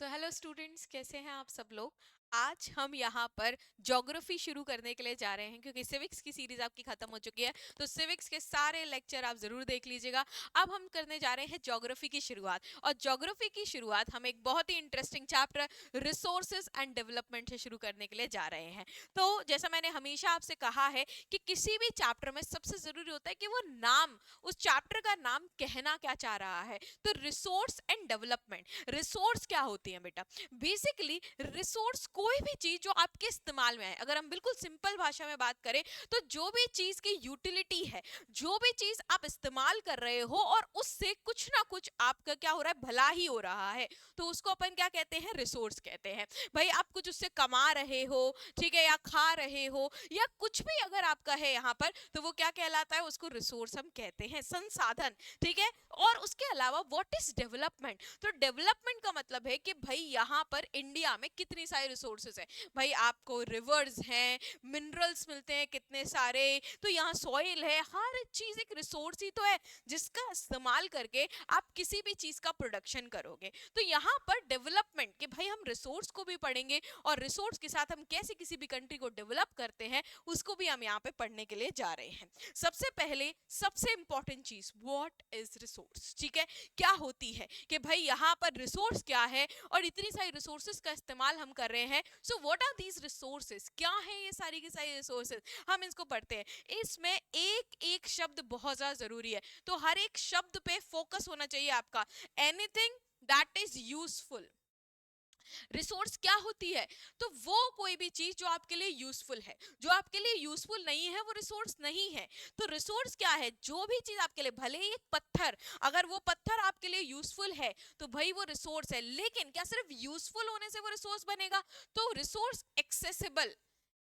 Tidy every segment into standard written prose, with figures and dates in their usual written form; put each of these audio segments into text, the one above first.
Hello students, कैसे हैं आप सब लोग। आज हम यहाँ पर ज्योग्राफी शुरू करने के लिए जा रहे हैं क्योंकि सिविक्स की सीरीज आपकी खत्म हो चुकी है। तो सिविक्स के सारे लेक्चर आप जरूर देख लीजिएगा। अब हम करने जा रहे हैं ज्योग्राफी की शुरुआत, और ज्योग्राफी की शुरुआत हम एक बहुत ही interesting chapter resources and development से शुरू करने के लिए जा रहे हैं। तो जैसा मैंने हमेशा आपसे कहा है कि किसी भी चैप्टर में सबसे जरूरी होता है कि वो नाम, उस चैप्टर का नाम कहना क्या चाह रहा है। तो रिसोर्स एंड डेवलपमेंट, रिसोर्स क्या होती है बेटा? बेसिकली रिसोर्स कोई भी चीज जो आपके इस्तेमाल में है। अगर हम बिल्कुल सिंपल भाषा में बात करें तो जो भी चीज की यूटिलिटी है, जो भी चीज आप इस्तेमाल कर रहे हो और उससे कुछ ना कुछ आपका क्या हो रहा है, भला ही हो रहा है, तो उसको अपन क्या कहते हैं? रिसोर्स कहते हैं। भाई आप कुछ उससे कमा रहे हो, ठीक है, या खा रहे हो, या कुछ भी अगर आपका है यहाँ पर, तो वो क्या कहलाता है? उसको रिसोर्स हम कहते हैं, संसाधन। ठीक है। और उसके अलावा व्हाट इज डेवलपमेंट? तो डेवलपमेंट का मतलब है कि भाई यहाँ पर इंडिया में कितनी सारी रिसोर्सेज है। भाई आपको रिवर्स हैं, मिनरल्स मिलते हैं कितने सारे, तो यहाँ सॉइल है, हर चीज एक रिसोर्स ही तो है जिसका इस्तेमाल करके आप किसी भी चीज का प्रोडक्शन करोगे। तो यहाँ पर डेवलपमेंट कि भाई हम रिसोर्स को भी पढ़ेंगे और रिसोर्स के साथ हम कैसे किसी भी कंट्री को डेवलप करते हैं उसको भी हम यहाँ पे पढ़ने के लिए जा रहे हैं। सबसे पहले सबसे इंपॉर्टेंट चीज, व्हाट इज रिसोर्स? ठीक है, क्या होती है कि भाई यहाँ पर रिसोर्स क्या है और इतनी सारी रिसोर्सेज का इस्तेमाल हम कर रहे हैं। So what are these resources? क्या है ये सारी की सारी रिसोर्सेज? हम इसको पढ़ते हैं। इसमें एक एक शब्द बहुत ज्यादा जरूरी है, तो हर एक शब्द पे फोकस होना चाहिए आपका। Anything that is useful. Resource क्या होती है? तो वो कोई भी चीज जो आपके लिए यूजफुल है। जो आपके लिए यूजफुल नहीं है वो रिसोर्स नहीं है। तो रिसोर्स क्या है? जो भी चीज आपके लिए, भले ही एक पत्थर, अगर वो पत्थर आपके लिए यूजफुल है तो भाई वो रिसोर्स है। लेकिन क्या सिर्फ यूजफुल होने से वो रिसोर्स बनेगा? तो रिसोर्स एक्सेसिबल,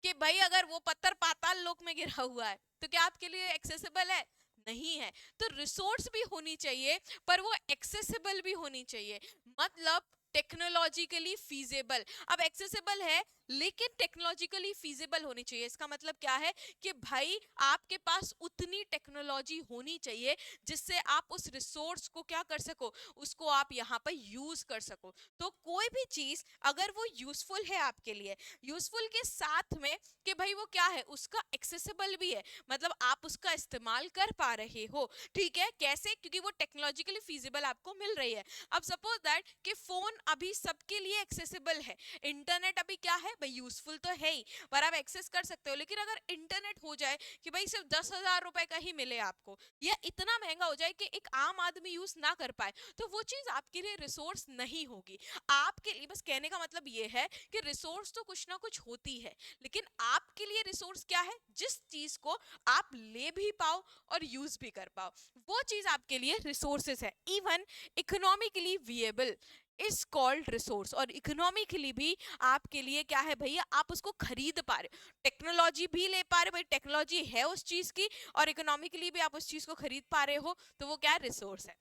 कि भाई अगर वो पत्थर पाताल लोक में गिरा हुआ है तो क्या आपके लिए एक्सेसिबल है? नहीं है। तो रिसोर्स भी होनी चाहिए पर वो एक्सेसिबल भी होनी चाहिए। मतलब टेक्नोलॉजिकली फीजेबल। अब एक्सेसिबल है लेकिन टेक्नोलॉजिकली फीजेबल होनी चाहिए। इसका मतलब क्या है कि भाई आपके पास उतनी टेक्नोलॉजी होनी चाहिए जिससे आप उस रिसोर्स को क्या कर सको, उसको आप यहाँ पर यूज कर सको। तो कोई भी चीज अगर वो यूजफुल है आपके लिए, यूजफुल के साथ में कि भाई वो क्या है, उसका एक्सेसिबल भी है, मतलब आप उसका इस्तेमाल कर पा रहे हो। ठीक है, कैसे? क्योंकि वो टेक्नोलॉजिकली फीजिबल आपको मिल रही है। अब सपोज दैट कि फोन अभी सबके लिए एक्सेसिबल है, इंटरनेट अभी क्या है भाई, यूजफुल तो है ही, पर आप एक्सेस कर सकते हो। लेकिन अगर इंटरनेट हो जाए कि भाई सिर्फ 10,000 रुपए का ही मिले आपको, या इतना महंगा हो जाए कि एक आम आदमी यूज ना कर पाए, तो वो चीज आपके लिए रिसोर्स नहीं होगी। आपके लिए बस कहने का मतलब ये है कि रिसोर्स तो कुछ ना कुछ होती है, लेकिन आपके लिए रिसोर्स क्या है? जिस चीज को आप ले भी पाओ और यूज भी कर पाओ, वो चीज आपके लिए रिसोर्सेस है। Even economically viable is called resource. और इकोनॉमिकली भी आपके लिए क्या है भैया, आप उसको खरीद पा रहे हो, टेक्नोलॉजी भी ले पा रहे हो, भाई टेक्नोलॉजी है उस चीज की, और इकोनॉमिकली भी आप उस चीज को खरीद पा रहे हो, तो वो क्या रिसोर्स है।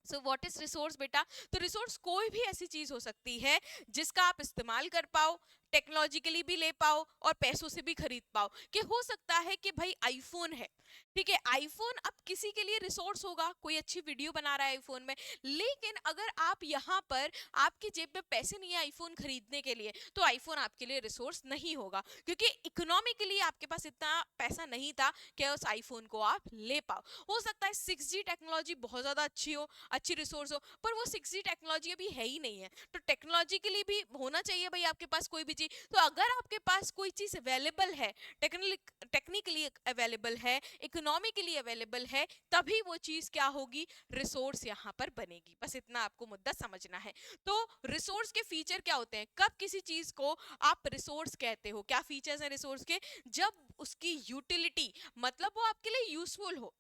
सो व्हाट इज रिसोर्स बेटा? तो रिसोर्स कोई भी ऐसी चीज हो सकती है जिसका आप इस्तेमाल कर पाओ, टेक्नोलॉजिकली भी ले पाओ और पैसों से भी खरीद पाओ। कि हो सकता है कि भाई आईफोन है, ठीक है, आईफोन अब किसी के लिए रिसोर्स होगा, कोई अच्छी वीडियो बना रहा है आईफोन में, लेकिन अगर आप यहाँ पर, आपकी जेब में पैसे नहीं है आईफोन खरीदने के लिए, तो आईफोन आपके लिए रिसोर्स नहीं होगा, क्योंकि इकोनॉमिकली आपके पास इतना पैसा नहीं था कि उस आईफोन को आप ले पाओ। हो सकता है 6G टेक्नोलॉजी बहुत ज्यादा अच्छी हो, अच्छी रिसोर्स हो, पर वो 6G टेक्नोलॉजी अभी है ही नहीं है। तो टेक्नोलॉजिकली भी होना चाहिए भाई आपके पास कोई भी चीज। तो अगर आपके पास कोई चीज अवेलेबल है, टेक्निकली अवेलेबल है, इकोनॉमिकली अवेलेबल है, तभी वो चीज क्या होगी, रिसोर्स यहाँ पर बनेगी। बस इतना आपको मुद्दा समझना है। तो रिसोर्स के फीचर क्या होते हैं? कब किसी चीज को आप रिसोर्स कहते हो, क्या फीचर्स हैं रिसोर्स के? जब उसकी यूटिलिटी, मतलब वो आपके लिए यूजफुल हो।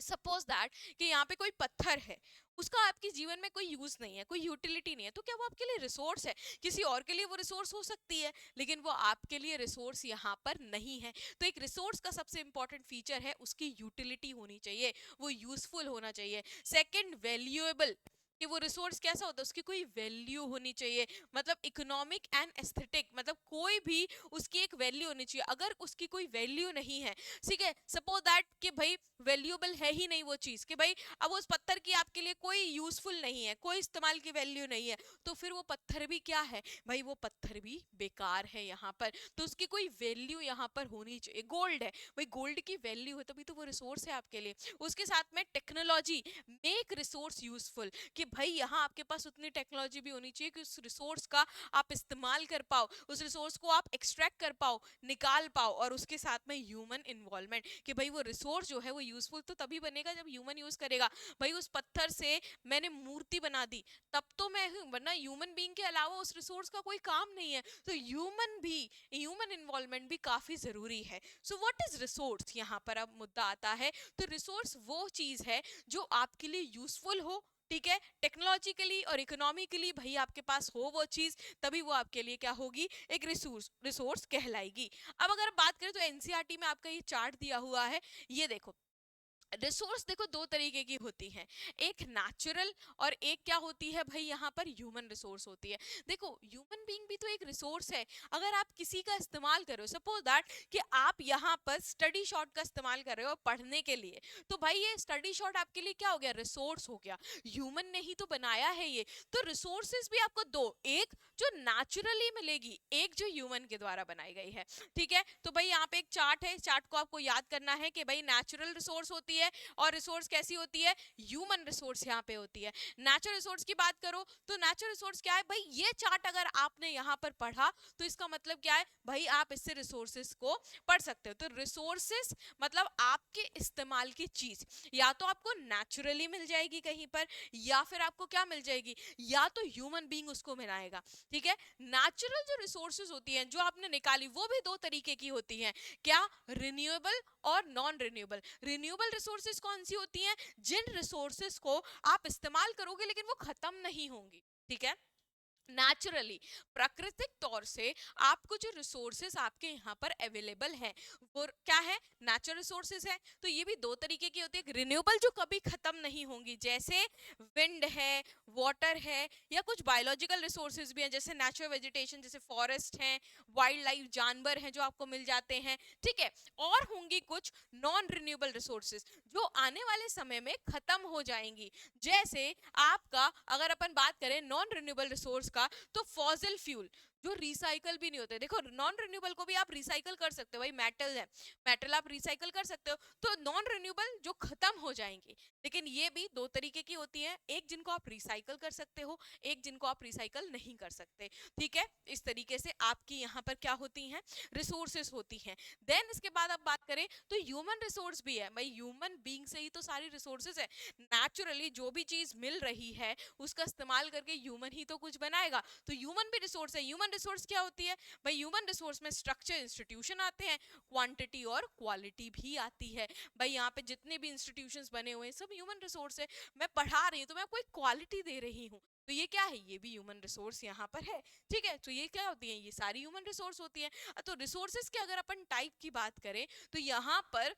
सपोज दैट कि यहाँ पे कोई पत्थर है, उसका आपके जीवन में कोई यूज नहीं है, कोई यूटिलिटी नहीं है, तो क्या वो आपके लिए रिसोर्स है? किसी और के लिए वो रिसोर्स हो सकती है, लेकिन वो आपके लिए रिसोर्स यहाँ पर नहीं है। तो एक रिसोर्स का सबसे इंपॉर्टेंट फीचर है उसकी यूटिलिटी होनी चाहिए, वो यूजफुल होना चाहिए। Second, valuable. कि वो रिसोर्स कैसा होता है, उसकी कोई वैल्यू होनी चाहिए, मतलब इकोनॉमिक एंड एस्थेटिक, मतलब कोई भी उसकी एक वैल्यू होनी चाहिए। अगर उसकी कोई वैल्यू नहीं है, ठीक है, सपोज दैट कि भाई वैल्यूएबल है ही नहीं वो चीज, कि भाई अब उस पत्थर की आपके लिए कोई यूजफुल नहीं है, कोई इस्तेमाल की वैल्यू नहीं है, तो फिर वो पत्थर भी क्या है भाई, वो पत्थर भी बेकार है यहाँ पर। तो उसकी कोई वैल्यू यहाँ पर होनी चाहिए। गोल्ड है भाई, गोल्ड की वैल्यू है तभी तो वो रिसोर्स है आपके लिए। उसके साथ में टेक्नोलॉजी, मेक रिसोर्स यूजफुल, कि भाई यहाँ आपके पास उतनी टेक्नोलॉजी भी होनी चाहिए कि उस रिसोर्स का आप इस्तेमाल कर पाओ, उस रिसोर्स को आप एक्सट्रैक्ट कर पाओ, निकाल पाओ। और उसके साथ में ह्यूमन इन्वॉल्वमेंट, कि भाई वो रिसोर्स जो है वो यूजफुल तो तभी बनेगा जब ह्यूमन यूज करेगा। भाई उस पत्थर से मैंने मूर्ति बना दी तब तो मैं हूँ, वरना ह्यूमन बीइंग के अलावा उस रिसोर्स का कोई काम नहीं है। तो ह्यूमन इन्वॉल्वमेंट भी काफी जरूरी है। सो व्हाट इज रिसोर्स, यहाँ पर अब मुद्दा आता है। तो रिसोर्स वो चीज है जो आपके लिए यूजफुल हो, ठीक है, टेक्नोलॉजिकली और इकोनॉमिकली भाई आपके पास हो वो चीज, तभी वो आपके लिए क्या होगी, एक रिसोर्स कहलाएगी। अब अगर बात करें तो एनसीईआरटी में आपका ये चार्ट दिया हुआ है, ये देखो। रिसोर्स देखो दो तरीके की होती है, एक नेचुरल और एक क्या होती है भाई यहाँ पर ह्यूमन रिसोर्स होती है। देखो ह्यूमन बीइंग भी तो एक रिसोर्स है। अगर आप किसी का इस्तेमाल करो, सपोज दैट कि आप यहाँ पर स्टडी शॉट का इस्तेमाल कर रहे हो पढ़ने के लिए, तो भाई ये स्टडी शॉट आपके लिए क्या हो गया, रिसोर्स हो गया। ह्यूमन ने ही तो बनाया है ये। तो रिसोर्सेज भी आपको दो, एक जो नेचुरली मिलेगी, एक जो ह्यूमन के द्वारा बनाई गई है, ठीक है। तो भाई यहाँ पे एक चार्ट है, चार्ट को आपको याद करना है कि भाई नेचुरल रिसोर्स होती है और रिसोर्स कैसी होती है, ह्यूमन रिसोर्स यहाँ पे होती है। नेचुरल रिसोर्स की बात करो तो नेचुरल रिसोर्स क्या है भाई, ये चार्ट अगर आपने यहाँ पर पढ़ा तो इसका मतलब क्या है भाई, आप इससे रिसोर्सेस को पढ़ सकते हो। तो रिसोर्सेस मतलब आपके इस्तेमाल की चीज, या तो आपको नेचुरली मिल जाएगी कहीं पर, या फिर आपको क्या मिल जाएगी, या तो ह्यूमन बीइंग उसको मिलाएगा, ठीक है। नेचुरल जो रिसोर्सेज होती हैं जो आपने निकाली, वो भी दो तरीके की होती हैं, क्या, रिन्यूएबल और नॉन रिन्यूएबल। रिन्यूएबल रिसोर्सेज कौन सी होती हैं, जिन रिसोर्सेज को आप इस्तेमाल करोगे लेकिन वो खत्म नहीं होंगी, ठीक है। नेचुरली, प्राकृतिक तौर से आपको जो रिसोर्सेस आपके यहाँ पर अवेलेबल है वो क्या है, नेचुरल रिसोर्सेस है। तो ये भी दो तरीके की होती है, रिन्यूएबल जो कभी खत्म नहीं होंगी, जैसे विंड है, वाटर है, या कुछ बायोलॉजिकल रिसोर्सेज भी हैं जैसे नेचुरल वेजिटेशन, जैसे फॉरेस्ट हैं, वाइल्ड लाइफ जानवर हैं जो आपको मिल जाते हैं, ठीक है। और होंगी कुछ नॉन रिन्यूएबल रिसोर्सेज जो आने वाले समय में खत्म हो जाएंगी। जैसे आपका अगर अपन बात करें नॉन रिन्यूएबल रिसोर्स का, तो फॉसिल फ्यूल जो रिसाइकल भी नहीं होते। देखो नॉन रिन्यूएबल को भी आप रिसाइकल कर सकते हो, भाई मेटल है, मेटल आप रिसाइकल कर सकते हो। तो नॉन रिन्यूएबल जो खत्म हो जाएंगी, लेकिन ये भी दो तरीके की होती है, एक जिनको आप रिसाइकल कर सकते हो, एक जिनको आप रिसाइकल नहीं कर सकते, ठीक है। इस तरीके से आपकी यहाँ पर क्या होती हैं, रिसोर्सेस होती हैं। देन इसके बाद आप बात करें तो ह्यूमन रिसोर्स भी है, भाई ह्यूमन बीइंग से ही तो सारी रिसोर्सेज है। नेचुरली जो भी चीज मिल रही है उसका इस्तेमाल करके ह्यूमन ही तो कुछ बनाएगा, तो ह्यूमन भी रिसोर्स है। ह्यूमन रिसोर्स क्या होती है भाई, ह्यूमन रिसोर्स में स्ट्रक्चर, इंस्टीट्यूशन आते हैं, क्वांटिटी और क्वालिटी भी आती है। भाई यहाँ पे जितने भी इंस्टीट्यूशंस बने हुए हैं सब ह्यूमन रिसोर्स है। मैं पढ़ा रही हूँ तो मैं आपको एक क्वालिटी दे रही हूँ, तो ये क्या है, ये भी ह्यूमन रिसोर्स यहाँ पर है, ठीक है। तो ये क्या होती है, ये सारी ह्यूमन रिसोर्स होती है। तो रिसोर्सेज के अगर अपन टाइप की बात करें तो यहाँ पर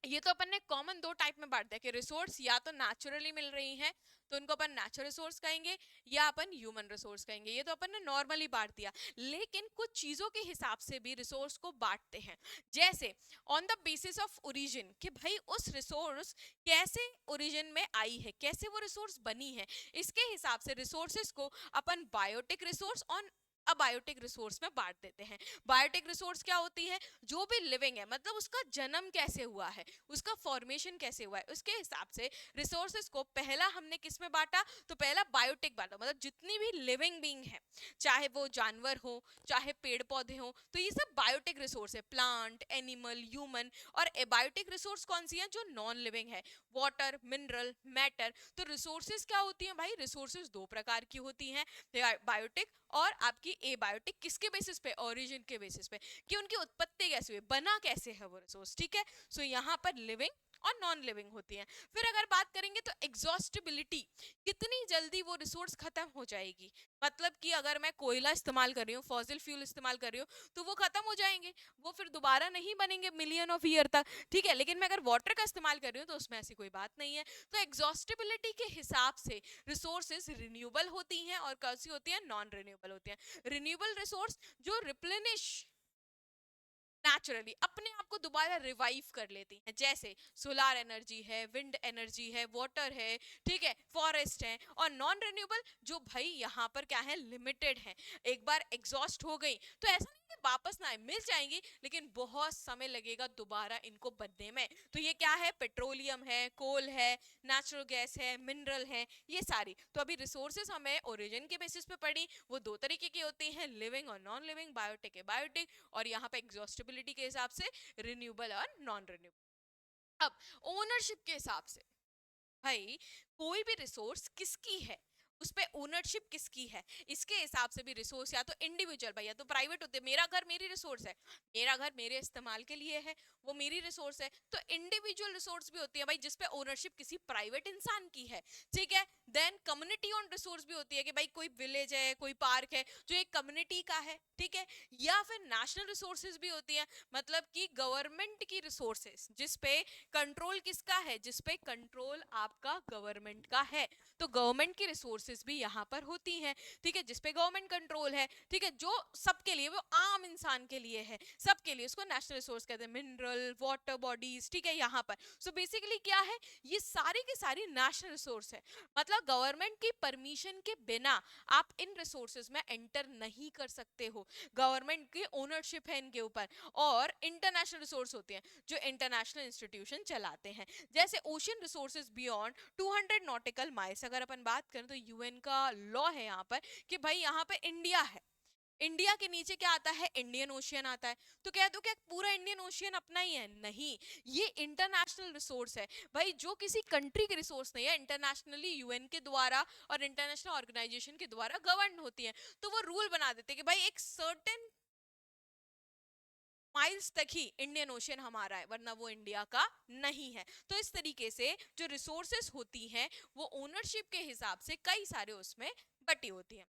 ये तो अपन ने कॉमन दो टाइप में बांट दिया कि रिसोर्स या तो नेचुरली मिल रही हैं तो उनको अपन नेचुरल रिसोर्स कहेंगे, या अपन ह्यूमन रिसोर्स कहेंगे। ये तो अपन ने नॉर्मली बांट दिया, लेकिन कुछ चीजों के हिसाब से भी रिसोर्स को बांटते हैं। जैसे on the basis of origin, कि भाई उस रिसोर्स कैसे ओरिजिन में आई है, कैसे वो रिसोर्स बनी है, इसके हिसाब से रिसोर्सेज को अपन बायोटिक रिसोर्स और अबायोटिक रिसोर्स में बांट देते हैं। बायोटिक रिसोर्स क्या होती है, जो भी लिविंग है, मतलब उसका जन्म कैसे हुआ है, उसका फॉर्मेशन कैसे हुआ है, उसके हिसाब से रिसोर्सेज को पहला हमने किस में बांटा, तो पहला बायोटिक बांटा, मतलब जितनी भी लिविंग बीइंग है, चाहे वो जानवर हो चाहे पेड़ पौधे हो, तो ये सब बायोटिक रिसोर्स है, प्लांट, एनिमल, ह्यूमन। और एबायोटिक रिसोर्स कौन सी है, जो नॉन लिविंग है, वाटर, मिनरल, मैटर। तो रिसोर्सेज क्या होती हैं भाई, रिसोर्सेज दो प्रकार की होती हैं, बायोटिक और आपकी एबायोटिक। किसके बेसिस पे, ओरिजिन के बेसिस पे, कि उनकी उत्पत्ति कैसे हुई, बना कैसे है वो रिसोर्स, ठीक है। सो यहाँ पर लिविंग और नॉन लिविंग होती हैं। फिर अगर बात करेंगे तो एग्जॉस्टिबिलिटी, कितनी जल्दी वो रिसोर्स खत्म हो जाएगी। मतलब कि अगर मैं कोयला इस्तेमाल कर रही हूँ, फॉसिल फ्यूल इस्तेमाल कर रही हूँ, तो वो खत्म हो जाएंगे, वो फिर दोबारा नहीं बनेंगे मिलियन ऑफ ईयर तक, ठीक है। लेकिन मैं अगर वाटर का इस्तेमाल कर रही हूँ तो उसमें ऐसी कोई बात नहीं है। तो एग्जॉस्टिबिलिटी के हिसाब से रिसोर्सेज रिन्यूएबल होती हैं और कौन सी होती है, नॉन रिन्यूएबल होती हैं। रिन्यूएबल रिसोर्स जो रिप्लेनिश नेचुरली अपने आप को दोबारा रिवाइव कर लेती हैं, जैसे सोलार एनर्जी है, विंड एनर्जी है, वाटर है, ठीक है, फॉरेस्ट है। और नॉन रिन्यूएबल जो भाई यहाँ पर क्या है, लिमिटेड है, एक बार एग्जॉस्ट हो गई तो ऐसा नहीं कि वापस ना आए, मिल जाएंगी लेकिन बहुत समय लगेगा दोबारा इनको बनने में। तो ये क्या है, पेट्रोलियम है, कोल है, नेचुरल गैस है, मिनरल है, ये सारी। तो अभी रिसोर्सेज हमें ओरिजिन के बेसिस पे पड़ी, वो दो तरीके की होती हैं, लिविंग और नॉन लिविंग, बायोटिक है बायोटिक, और यहाँ पे एग्जॉस्टिबिलिटी के हिसाब से रिन्यूएबल और नॉन रिन्यूएबल। अब ओनरशिप के हिसाब से भाई कोई भी रिसोर्स किसकी है, उस पे ओनरशिप किसकी है, इसके हिसाब से भी रिसोर्स या तो इंडिविजुअल भाई या तो प्राइवेट होते हैं। मेरा घर मेरी रिसोर्स है, मेरा घर मेरे इस्तेमाल के लिए है, वो मेरी रिसोर्स है। तो इंडिविजुअल रिसोर्स भी होती है भाई जिसपे ओनरशिप किसी प्राइवेट इंसान की है, ठीक है। देन कम्युनिटी ओन रिसोर्स भी होती है कि भाई कोई विलेज है, कोई पार्क है जो एक कम्युनिटी का है, ठीक है। या फिर नेशनल रिसोर्सेज भी होती है, मतलब कि गवर्नमेंट की रिसोर्सेज जिसपे कंट्रोल किसका है, जिसपे कंट्रोल आपका गवर्नमेंट का है। तो गवर्नमेंट की रिसोर्सेज भी यहाँ पर होती हैं, ठीक है, जिसपे गवर्नमेंट कंट्रोल है, ठीक है, जो सबके लिए, वो आम इंसान के लिए है, सबके लिए, उसको नेशनल रिसोर्स कहते हैं, मिनरल वाटर बॉडीज, ठीक है, यहाँ पर। सो बेसिकली क्या है, ये सारी की सारी नेशनल रिसोर्स है, मतलब गवर्नमेंट की परमिशन के बिना आप इन रिसोर्सेज में एंटर नहीं कर सकते हो, गवर्नमेंट की ओनरशिप है इनके ऊपर। और इंटरनेशनल रिसोर्स होते हैं जो इंटरनेशनल इंस्टीट्यूशन चलाते हैं, जैसे ocean resources beyond 200 nautical miles. अगर अपन बात करें तो यूएन का लॉ है यहाँ पर कि भाई यहाँ पे इंडिया है, इंडिया के नीचे क्या आता है, इंडियन ओशियन आता है। तो कह दो क्या पूरा इंडियन ओशियन अपना ही है, नहीं, ये इंटरनेशनल रिसोर्स है भाई, जो किसी कंट्री के रिसोर्स नहीं है, इंटरनेशनली यूएन के द्वारा और इंटरनेशनल ऑर्गेनाइजेशन के द्वारा गवर्न होती है। तो वो रूल बना देते हैं कि भाई एक सर्टेन माइल्स तक ही इंडियन ओशियन हमारा है, वरना वो इंडिया का नहीं है। तो इस तरीके से जो रिसोर्सेस होती हैं वो ओनरशिप के हिसाब से कई सारे उसमें बटी होती हैं।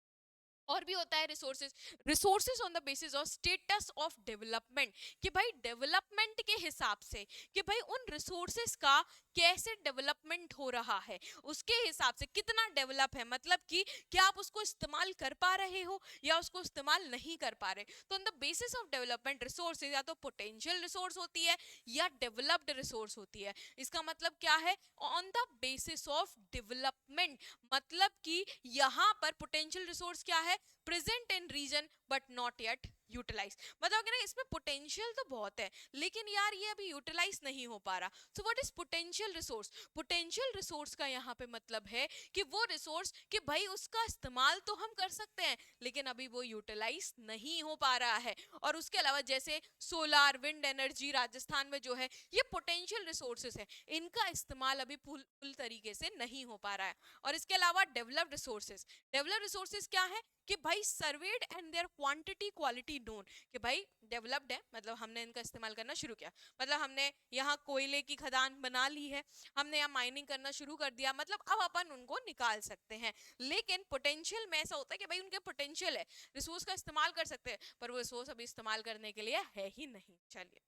और भी होता है resources, resources on the basis of status of development, कि भाई डेवलपमेंट के हिसाब से कि भाई उन रिसोर्सेज का कैसे डेवलपमेंट हो रहा है, उसके हिसाब से कितना डेवलप है, मतलब कि क्या आप उसको इस्तेमाल कर पा रहे हो या उसको इस्तेमाल नहीं कर पा रहे। तो on the basis of development resources या तो पोटेंशियल रिसोर्स होती है या डेवलप्ड रिसोर्स होती है। इसका मतलब क्या है, on the basis of development, मतलब कि यहाँ पर पोटेंशियल रिसोर्स क्या है, present in region but not yet utilize, मतलब कि ना इसमें पोटेंशियल तो बहुत है लेकिन यार ये अभी यूटिलाइज नहीं हो पा रहा। So what is potential resource, potential resource का यहाँ पे मतलब है कि वो रिसोर्स कि भाई उसका इस्तेमाल तो हम कर सकते हैं लेकिन अभी वो यूटिलाइज नहीं हो पा रहा है। और उसके अलावा जैसे सोलार विंड एनर्जी राजस्थान में जो है, ये पोटेंशियल रिसोर्सेस है, इनका इस्तेमाल अभी फुल तरीके से नहीं हो पा रहा है। और इसके अलावा डेवलप्ड रिसोर्सेज, डेवलप्ड रिसोर्सेज क्या है कि भाई surveyed and their quantity quality known, कि भाई डेवलप्ड है मतलब हमने इनका इस्तेमाल करना शुरू किया, मतलब हमने यहाँ कोयले की खदान बना ली है, हमने यहाँ माइनिंग करना शुरू कर दिया, मतलब अब अपन उनको निकाल सकते हैं। लेकिन पोटेंशियल में ऐसा होता है कि भाई उनके पोटेंशियल है, रिसोर्स का इस्तेमाल कर सकते हैं पर वो रिसोर्स अभी इस्तेमाल करने के लिए है ही नहीं। चलिए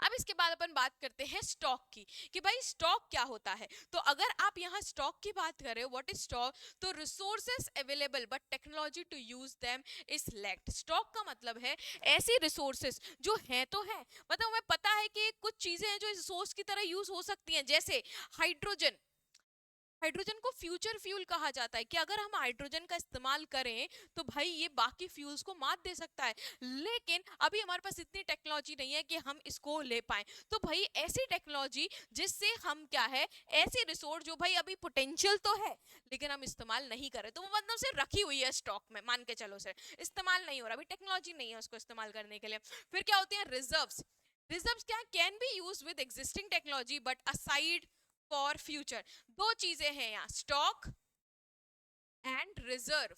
अब इसके बाद अपन बात करते हैं स्टॉक की, कि भाई स्टॉक क्या होता है। तो अगर आप यहाँ स्टॉक की बात कर रहे हो, व्हाट इज स्टॉक, तो resources available but technology to use them is lacked. Stock का मतलब है ऐसी रिसोर्सेस जो है तो है, मतलब हमें पता है कि कुछ चीजें हैं जो रिसोर्स की तरह यूज हो सकती हैं, जैसे हाइड्रोजन, हाइड्रोजन को फ्यूचर फ्यूल कहा जाता है कि अगर हम हाइड्रोजन का इस्तेमाल करें तो भाई ये बाकी फ्यूल्स को मात दे सकता है, लेकिन अभी हमारे पास इतनी टेक्नोलॉजी नहीं है कि हम इसको ले पाए। तो भाई ऐसी टेक्नोलॉजी जिससे हम क्या है, ऐसे रिसोर्स जो भाई अभी पोटेंशियल तो है लेकिन हम इस्तेमाल नहीं कर रहे, तो वो मतलब से रखी हुई है स्टॉक में, मान के चलो सर इस्तेमाल नहीं हो रहा, अभी टेक्नोलॉजी नहीं है उसको इस्तेमाल करने के लिए। फिर क्या होती है रिजर्व्स, रिजर्व्स क्या can be use with existing technology but aside for future. दो चीजें हैं यहाँ, स्टॉक एंड रिजर्व।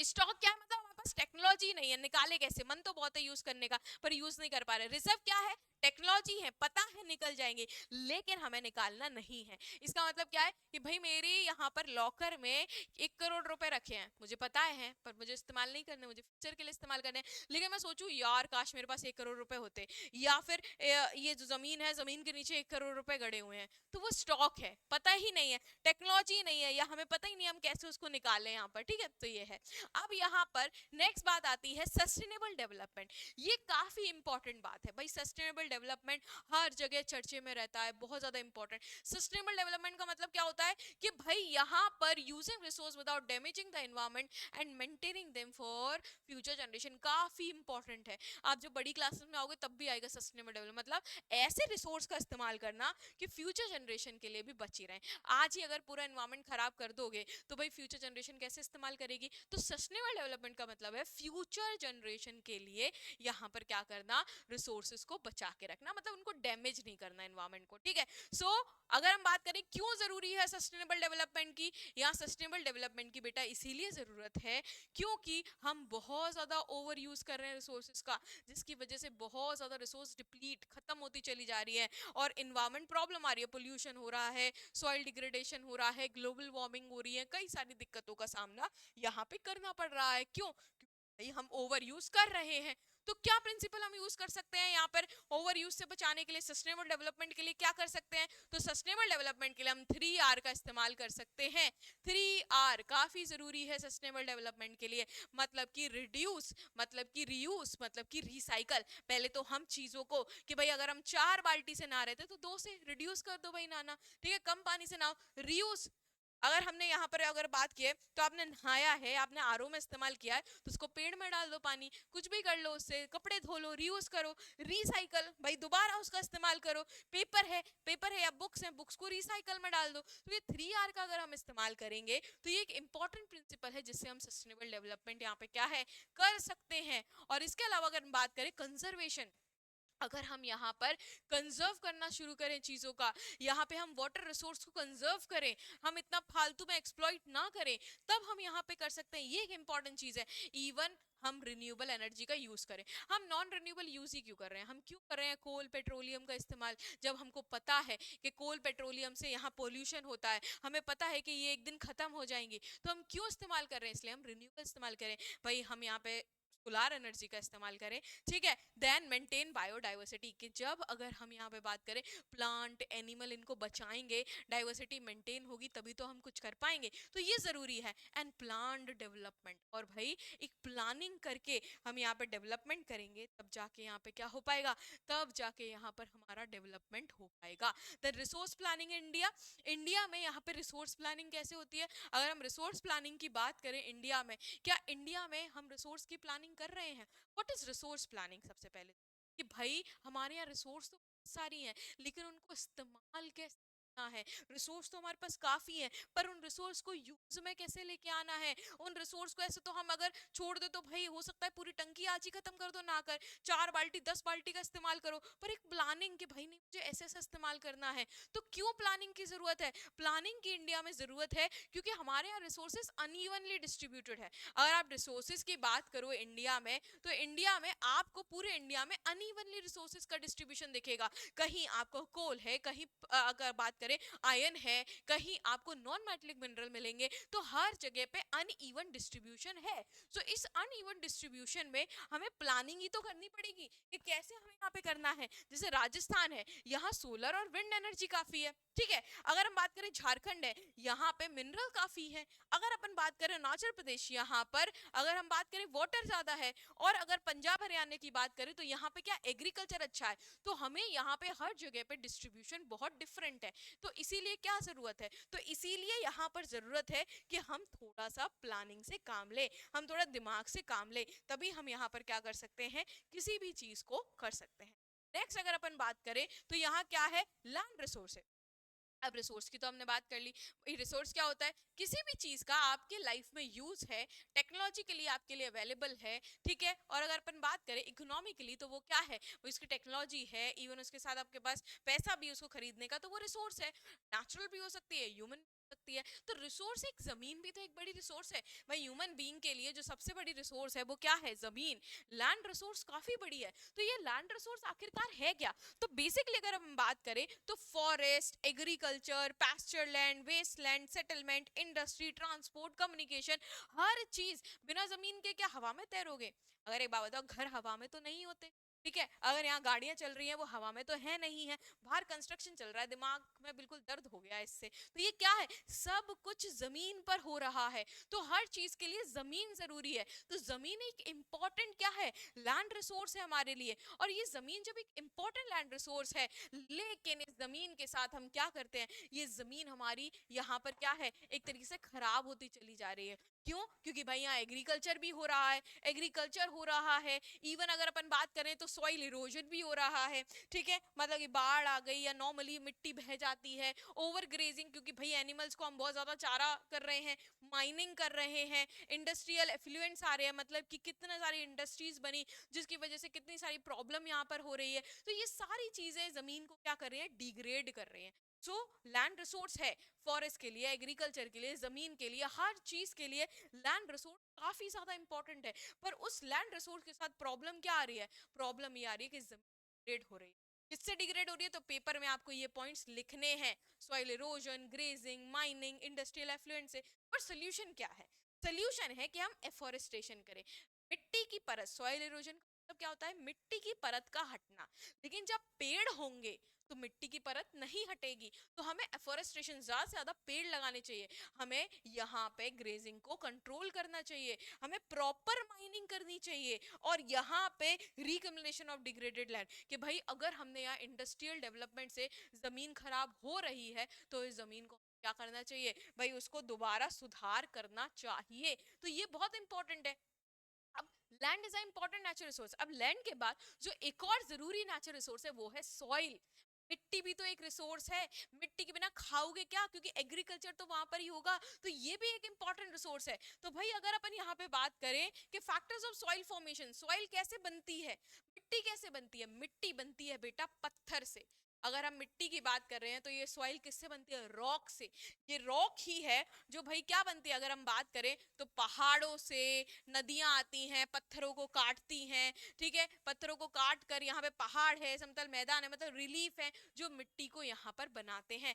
स्टॉक क्या है, मतलब हमारे पास टेक्नोलॉजी नहीं है, निकाले कैसे, मन तो बहुत है यूज करने का पर यूज नहीं कर पा रहे। रिजर्व क्या है, टेक्नोलॉजी है, पता है निकल जाएंगे लेकिन हमें निकालना नहीं है। इसका मतलब क्या है कि भाई मेरे यहाँ पर लॉकर में 1 करोड़ रुपए रखे हैं, मुझे पता है पर मुझे इस्तेमाल नहीं करने, मुझे फ्यूचर के लिए इस्तेमाल करने हैं। लेकिन मैं सोचूं यार काश मेरे पास 1 करोड़ रुपए होते, या फिर ये जो जमीन है, जमीन के नीचे 1 करोड़ रुपए गड़े हुए हैं, तो वो स्टॉक है, पता ही नहीं है, टेक्नोलॉजी नहीं है, या हमें पता ही नहीं हम कैसे उसको निकालें यहाँ पर। ठीक है, तो ये है। अब यहाँ पर नेक्स्ट बात आती है सस्टेनेबल डेवलपमेंट। ये काफी इंपॉर्टेंट बात है भाई, सस्टेनेबल डेवलपमेंट हर जगह चर्चे में रहता है, बहुत ज्यादा इंपॉर्टेंट। सस्टेनेबल डेवलपमेंट का मतलब क्या होता है कि भाई यहाँ पर using resource without damaging the environment and maintaining them for future generation, काफी इंपॉर्टेंट है। आप जब बड़ी क्लासेस में आओगे तब भी आएगा सस्टेनेबल डेवलपमेंट, मतलब ऐसे रिसोर्स का इस्तेमाल करना कि फ्यूचर जनरेशन के लिए भी बची रहे। आज ही अगर पूरा एनवायरनमेंट खराब कर दोगे तो भाई फ्यूचर जनरेशन कैसे इस्तेमाल करेगी। तो सस्टेनेबल डेवलपमेंट का मतलब है फ्यूचर जनरेशन के लिए यहाँ पर क्या करना, रिसोर्सेज को बचा के रखना, मतलब उनको डैमेज नहीं करना एनवायरनमेंट को। ठीक है, सो अगर हम बात करें क्यों जरूरी है सस्टेनेबल डेवलपमेंट की, यहाँ सस्टेनेबल डेवलपमेंट की बेटा इसीलिए जरूरत है क्योंकि हम बहुत ज्यादा ओवर यूज कर रहे हैं रिसोर्सेज का, जिसकी वजह से बहुत ज्यादा रिसोर्स डिप्लीट खत्म होती चली जा रही है और इन्वायरमेंट प्रॉब्लम आ रही है, पोल्यूशन हो रहा है, सॉइल डिग्रेडेशन हो रहा है, ग्लोबल वार्मिंग हो रही है, कई सारी दिक्कतों का सामना यहाँ पे करना पड़ रहा है। क्यों, क्योंकि हम ओवर यूज कर रहे हैं। तो क्या प्रिंसिपल हम यूज कर सकते हैं यहाँ पर ओवर यूज से बचाने के लिए, सस्टेनेबल डेवलपमेंट के लिए क्या कर सकते हैं। तो सस्टेनेबल डेवलपमेंट के लिए हम 3R का इस्तेमाल कर सकते हैं। 3R काफी जरूरी है सस्टेनेबल डेवलपमेंट के लिए, मतलब कि रिड्यूस, मतलब कि रीयूज, मतलब कि रिसाइकल। पहले तो हम चीजों को कि भाई अगर हम 4 बाल्टी से नहा रहे थे तो 2 से रिड्यूस कर दो भाई नहाना, ठीक है, कम पानी से नहाओ, रीयूज। अगर हमने यहाँ पर अगर बात की है तो आपने नहाया है, आपने आरओ में इस्तेमाल किया है, तो उसको पेड़ में डाल दो पानी, कुछ भी कर लो उससे, कपड़े धो लो, रीयूज करो। रिसाइकल भाई दोबारा उसका इस्तेमाल करो। पेपर है या बुक्स है, बुक्स को रिसाइकल में डाल दो। तो ये 3R का अगर हम इस्तेमाल करेंगे तो ये एक इंपॉर्टेंट प्रिंसिपल है जिससे हम सस्टेनेबल डेवलपमेंट यहाँ पे क्या है कर सकते हैं। और इसके अलावा अगर हम बात करें कंजर्वेशन, अगर हम यहाँ पर कंजर्व करना शुरू करें चीजों का, यहाँ पे हम वाटर रिसोर्स को कंजर्व करें, हम इतना फालतू में एक्सप्लॉइट ना करें, तब हम यहाँ पे कर सकते हैं। ये एक इंपॉर्टेंट चीज है। इवन हम रिन्यूएबल एनर्जी का यूज करें, हम नॉन रिन्यूएबल यूज ही क्यों कर रहे हैं, हम क्यों कर रहे हैं कोल पेट्रोलियम का इस्तेमाल, जब हमको पता है कि कोल पेट्रोलियम से यहाँ पोल्यूशन होता है, हमें पता है कि ये एक दिन खत्म हो जाएंगी, तो हम क्यों इस्तेमाल कर रहे हैं, इसलिए हम रिन्यूएबल इस्तेमाल करें। भाई हम यहाँ पे सोलार एनर्जी का इस्तेमाल करें। ठीक है, देन मेंटेन बायोडाइवर्सिटी, कि जब अगर हम यहाँ पे बात करें प्लांट एनिमल इनको बचाएंगे, डाइवर्सिटी मेंटेन होगी तभी तो हम कुछ कर पाएंगे, तो ये जरूरी है। एंड प्लान्ड डेवलपमेंट, और भाई एक प्लानिंग करके हम यहाँ पे डेवलपमेंट करेंगे तब जाके यहाँ पे क्या हो पाएगा, तब जाके यहाँ पर हमारा डेवलपमेंट हो पाएगा। The resource planning India, India में यहाँ पे रिसोर्स प्लानिंग कैसे होती है। अगर हम रिसोर्स प्लानिंग की बात करें इंडिया में, क्या इंडिया में हम रिसोर्स की प्लानिंग कर रहे हैं। व्हाट इज रिसोर्स प्लानिंग, सबसे पहले कि भाई हमारे यहाँ रिसोर्स तो सारी हैं लेकिन उनको इस्तेमाल कैसे करना है। रिसोर्स तो हमारे पास काफी है पर उन रिसोर्स को यूज में कैसे लेके आना है। उन रिसोर्स को ऐसे तो हम अगर छोड़ दे तो भाई हो सकता है पूरी टंकी आज ही खत्म कर दो, ना कर 4 बाल्टी 10 बाल्टी का इस्तेमाल करो, पर एक प्लानिंग कि भाई नहीं मुझे ऐसे ऐसा इस्तेमाल करना है। तो क्यों प्लानिंग की जरूरत है, प्लानिंग की इंडिया में जरूरत है क्योंकि हमारे यहाँ रिसोर्सेज अनइवनली डिस्ट्रीब्यूटेड है। अगर आप रिसोर्सेज की बात करो इंडिया में, तो इंडिया में आपको पूरे इंडिया में अनइवनली रिसोर्सेज का डिस्ट्रीब्यूशन दिखेगा। कहीं आपको कोल है, कहीं अगर बात करें आयरन है, कहीं आपको नॉन मेटलिक मिनरल मिलेंगे, तो हर जगह पे अनइवन डिस्ट्रीब्यूशन है। सो इस अनइवन डिस्ट्रीब्यूशन में हमें प्लानिंग ही तो करनी पड़ेगी कि कैसे हमें यहाँ पे करना है। जैसे राजस्थान है, यहाँ सोलर और विंड एनर्जी काफी है, ठीक है। अगर हम बात करें झारखंड है, यहाँ पे मिनरल काफी है। अगर अपन बात करें अरुणाचल प्रदेश, यहाँ पर अगर हम बात करें वाटर ज्यादा है। और अगर पंजाब हरियाणा की बात करें तो यहाँ पे क्या एग्रीकल्चर अच्छा है। तो हमें यहाँ पे हर जगह पे डिस्ट्रीब्यूशन बहुत डिफरेंट है। तो इसीलिए क्या जरूरत है, तो इसीलिए यहाँ पर जरूरत है कि हम थोड़ा सा प्लानिंग से काम ले, हम थोड़ा दिमाग से काम ले, तभी हम यहाँ पर क्या कर सकते हैं, किसी भी चीज को कर सकते हैं। नेक्स्ट अगर अपन बात करें तो यहाँ क्या है, लैंड रिसोर्सेज। अब रिसोर्स की तो हमने बात कर ली। रिसोर्स क्या होता है, किसी भी चीज का आपके लाइफ में यूज है, टेक्नोलॉजिकली आपके लिए अवेलेबल है, ठीक है। और अगर अपन बात करें इकोनॉमिकली तो वो क्या है, वो इसकी टेक्नोलॉजी है, इवन उसके साथ आपके पास पैसा भी उसको खरीदने का, तो वो रिसोर्स है। नेचुरल भी हो सकती है, ह्यूमन सकती है। तो रिसोर्स, एक जमीन भी तो एक बड़ी रिसोर्स है भाई। ह्यूमन बीइंग के लिए जो सबसे बड़ी रिसोर्स है वो क्या है? जमीन। लैंड रिसोर्स काफी बड़ी है। तो ये लैंड रिसोर्स आखिरकार है क्या? तो बेसिकली अगर हम बात करें तो forest, agriculture, pasture land, waste land, settlement, industry, transport, communication, हर चीज। बिना जमीन के क्या हवा में तैरोगे? अगर एक बात बताओ, घर हवा में तो नहीं होते, ठीक है? अगर यहाँ गाड़ियां चल रही हैं वो हवा में तो है नहीं है, बाहर कंस्ट्रक्शन चल रहा है। दिमाग में बिल्कुल दर्द हो गया इससे। तो ये क्या है? सब कुछ जमीन पर हो रहा है। तो हर चीज के लिए जमीन जरूरी है। तो जमीन एक इंपॉर्टेंट क्या है? लैंड रिसोर्स है हमारे लिए। और ये जमीन जब एक इंपॉर्टेंट लैंड रिसोर्स है, लेकिन इस जमीन के साथ हम क्या करते हैं? ये जमीन हमारी यहाँ पर क्या है? एक तरीके से खराब होती चली जा रही है। क्यों? क्योंकि भाई यहाँ एग्रीकल्चर भी हो रहा है, एग्रीकल्चर हो रहा है। इवन अगर अपन बात करें तो सॉइल इरोजन भी हो रहा है, ठीक है? मतलब कि बाढ़ आ गई या नॉर्मली मिट्टी बह जाती है, ओवर ग्रेजिंग, क्योंकि भाई एनिमल्स को हम बहुत ज्यादा चारा कर रहे हैं, माइनिंग कर रहे हैं, इंडस्ट्रियल एफ्लुएंट्स आ रहे हैं, मतलब कि कितने सारी इंडस्ट्रीज बनी जिसकी वजह से कितनी सारी प्रॉब्लम यहाँ पर हो रही है। तो ये सारी चीजें जमीन को क्या कर रही है? डिग्रेड कर रही है। सो लैंड रिसोर्स है, फॉरेस्ट के लिए, एग्रीकल्चर के लिए, जमीन के लिए, हर चीज के लिए लैंड रिसोर्स काफी ज्यादा इंपॉर्टेंट है। पर उस लैंड रिसोर्स के साथ प्रॉब्लम क्या आ रही है? प्रॉब्लम ये आ रही है कि जमीन डिग्रेड हो रही है। किससे डिग्रेड हो रही है? तो पेपर में आपको ये पॉइंट्स लिखने हैं, soil erosion, grazing, mining, industrial effluent से। पर सोल्यूशन क्या है? सोल्यूशन है कि हम एफोरेस्टेशन करें। मिट्टी की परत, सॉइल इरोजन का मतलब क्या होता है? मिट्टी की परत का हटना। लेकिन जब पेड़ होंगे तो मिट्टी की परत नहीं हटेगी। तो हमें एफोरेस्टेशन, ज्यादा से ज्यादा पेड़ लगाने चाहिए, हमें यहाँ पे ग्रेजिंग को कंट्रोल करना चाहिए, हमें प्रॉपर माइनिंग करनी चाहिए, और यहाँ पे रिकम्बिनेशन ऑफ डिग्रेडेड लैंड, कि भाई अगर हमने यहाँ इंडस्ट्रियल डेवलपमेंट से जमीन खराब हो रही है तो इस जमीन को क्या करना चाहिए? भाई उसको दोबारा सुधार करना चाहिए। तो ये बहुत इंपॉर्टेंट है। अब land is a important natural resource. अब लैंड के बाद जो एक और जरूरी नेचुरल रिसोर्स है वो है सॉइल। मिट्टी भी तो एक रिसोर्स है। मिट्टी के बिना खाओगे क्या? क्योंकि एग्रीकल्चर तो वहां पर ही होगा। तो ये भी एक इंपॉर्टेंट रिसोर्स है। तो भाई अगर अपन यहाँ पे बात करें कि factors of soil formation, soil कैसे बनती है, मिट्टी कैसे बनती है? मिट्टी बनती है बेटा पत्थर से। अगर हम मिट्टी की बात कर रहे हैं तो ये सॉइल किससे बनती है? रॉक से। ये रॉक ही है जो भाई क्या बनती है? अगर हम बात करें तो पहाड़ों से नदियां आती हैं, पत्थरों को काटती हैं, ठीक है? पत्थरों को काट कर यहाँ पे पहाड़ है, समतल मैदान है, मतलब रिलीफ है जो मिट्टी को यहाँ पर बनाते हैं,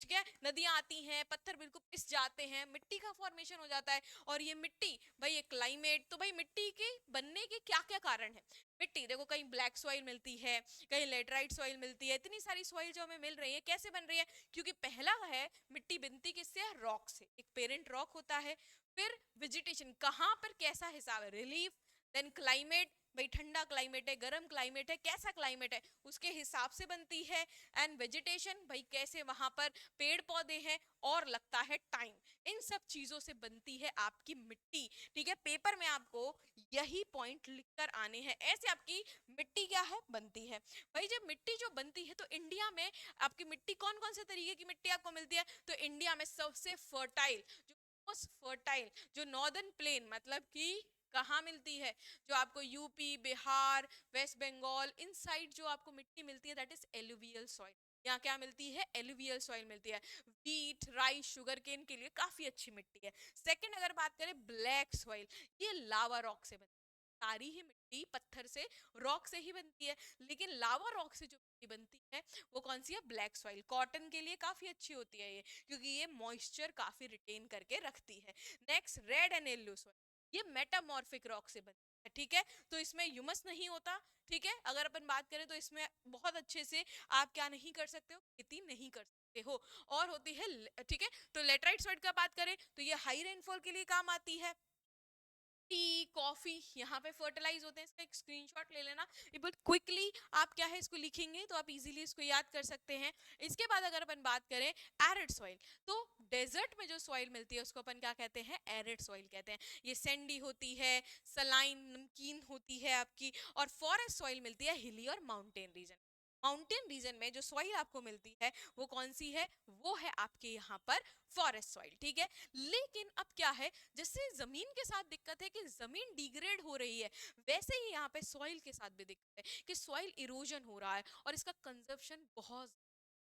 ठीक है? नदियां आती हैं, पत्थर बिल्कुल पिस जाते हैं, मिट्टी का फॉर्मेशन हो जाता है। और ये मिट्टी, भाई ये क्लाइमेट, तो भाई मिट्टी के बनने के क्या क्या कारण है? मिट्टी देखो, कहीं ब्लैक सॉइल मिलती है, कहीं लेटराइट सॉइल मिलती है, इतनी सारी सॉइल जो हमें मिल रही है, कैसे बन रही है? क्योंकि पहला है, मिट्टी बनती किससे है? रॉक से। एक पेरेंट रॉक होता है। फिर वेजिटेशन, कहाँ पर कैसा हिसाब है? रिलीफ। देन क्लाइमेट, भाई ठंडा क्लाइमेट है, गर्म क्लाइमेट है, कैसा क्लाइमेट है उसके हिसाब से बनती है। एंड वेजिटेशन, भाई कैसे वहां पर पेड़ पौधे हैं, और लगता है टाइम। इन सब चीजों से बनती है आपकी मिट्टी, ठीक है? पेपर में आपको यही पॉइंट लिखकर आने हैं, ऐसे आपकी मिट्टी क्या है? बनती है। भाई जब मिट्टी जो बनती है तो इंडिया में आपकी मिट्टी कौन कौन से तरीके की मिट्टी आपको मिलती है? तो इंडिया में सबसे फर्टाइल, जो मोस्ट फर्टाइल, जो नॉर्दर्न प्लेन, मतलब कि कहाँ मिलती है? जो आपको यूपी, बिहार, वेस्ट बंगाल, इन साइड जो आपको मिट्टी मिलती है, दैट इज एलुवियल सॉइल। यहाँ क्या मिलती है? एलुवियल सॉइल मिलती है। व्हीट, राइस, शुगर केन के लिए काफी अच्छी मिट्टी है। सेकंड अगर बात करें ब्लैक सॉइल, ये लावा रॉक से बनती है। सारी ही मिट्टी पत्थर से, रॉक से ही बनती है, लेकिन लावा रॉक से जो मिट्टी बनती है वो कौन सी है? Black soil. कॉटन के लिए काफी अच्छी होती है ये, क्योंकि ये मॉइस्चर काफी रिटेन करके रखती है। Next red and yellow soil, ये मेटामॉर्फिक रॉक से बनती है, ठीक है? तो इसमें ह्यूमस नहीं होता, ठीक है? अगर अपन बात करें तो इसमें बहुत अच्छे से आप क्या नहीं कर सकते हो? खेती नहीं कर सकते हो। और होती है ठीक है? तो लेटराइट सॉइल का बात करें तो ये हाई रेनफॉल के लिए काम आती है। टी, कॉफी यहाँ पे फर्टिलाइज होते हैं। इसका एक स्क्रीनशॉट ले लेना, ये बहुत क्विकली आप क्या है इसको लिखेंगे तो आप इजीली इसको याद कर सकते हैं। इसके बाद अगर अपन बात करें एरिड सॉइल, तो डेजर्ट में जो सॉइल मिलती है उसको अपन क्या कहते हैं? एरिड सॉइल कहते हैं। ये सैंडी होती है, सलाइन, नमकीन होती है आपकी। और फॉरेस्ट सॉइल मिलती है हिली और माउंटेन रीजन। माउंटेन रीजन में जो सॉइल आपको मिलती है वो कौन सी है? वो है आपके यहाँ पर फॉरेस्ट सॉइल, ठीक है? लेकिन अब क्या है, जैसे जमीन के साथ दिक्कत है कि जमीन डिग्रेड हो रही है, वैसे ही यहाँ पे सॉइल के साथ भी दिक्कत है कि सॉइल इरोजन हो रहा है और इसका कंजप्शन बहुत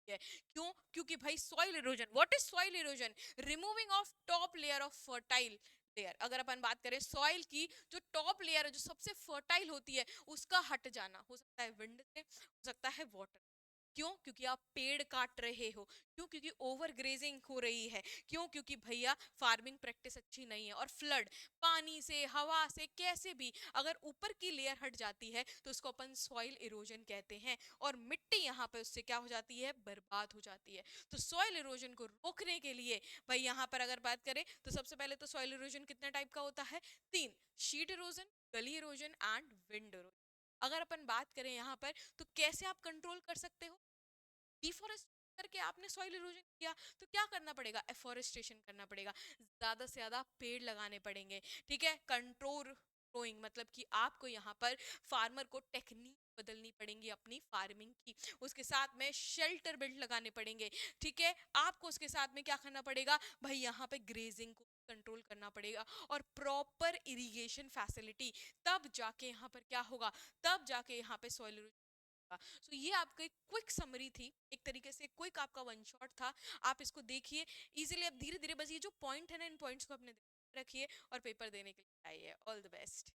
है। क्यों? क्योंकि भाई soil erosion, what is soil erosion? Removing of top layer of fertile layer. अगर अपन बात करें सॉइल की, जो टॉप लेयर है जो सबसे फर्टाइल होती है, उसका हट जाना, हो सकता है विंड से, हो सकता है वाटर। क्यों? क्योंकि आप पेड़ काट रहे हो। क्यों? क्योंकि ओवर ग्रेजिंग हो रही है। क्यों? क्योंकि भैया फार्मिंग प्रैक्टिस अच्छी नहीं है। और फ्लड, पानी से, हवा से, कैसे भी अगर ऊपर की लेयर हट जाती है तो उसको अपन सॉइल इरोजन कहते हैं। और मिट्टी यहाँ पे उससे क्या हो जाती है? बर्बाद हो जाती है। तो सॉइल इरोजन को रोकने के लिए भाई यहाँ पर अगर बात करें तो सबसे पहले तो सॉइल इरोजन कितने टाइप का होता है? तीन: शीट इरोजन, गली इरोजन एंड विंड इरोजन। अगर अपन बात करें यहाँ पर तो कैसे आप कंट्रोल कर सकते हो? डिफोरेस्ट करके आपने सॉइल इरोजन किया तो क्या करना पड़ेगा? एफोरेस्टेशन करना पड़ेगा, ज्यादा से ज्यादा पेड़ लगाने पड़ेंगे। ठीक है, कंट्रोल ग्रोइंग, मतलब कि आपको यहाँ पर फार्मर को टेक्निक बदलनी पड़ेंगी अपनी फार्मिंग की। उसके साथ में शेल्टर बेल्ट लगाने पड़ेंगे। ठीक है, आपको उसके साथ में क्या करना पड़ेगा? भाई यहाँ पे ग्रेजिंग को कंट्रोल करना पड़ेगा और प्रॉपर इरिगेशन फैसिलिटी। तब जाके यहाँ पर क्या होगा? तब जाके यहाँ पे सॉइल। सो ये आपका एक क्विक समरी थी, एक तरीके से क्विक आपका वन शॉट था। आप इसको देखिए इजीली, अब धीरे धीरे बस ये जो पॉइंट है ना, इन पॉइंट्स को अपने रखिए और पेपर देने के लिए आइए। All the best.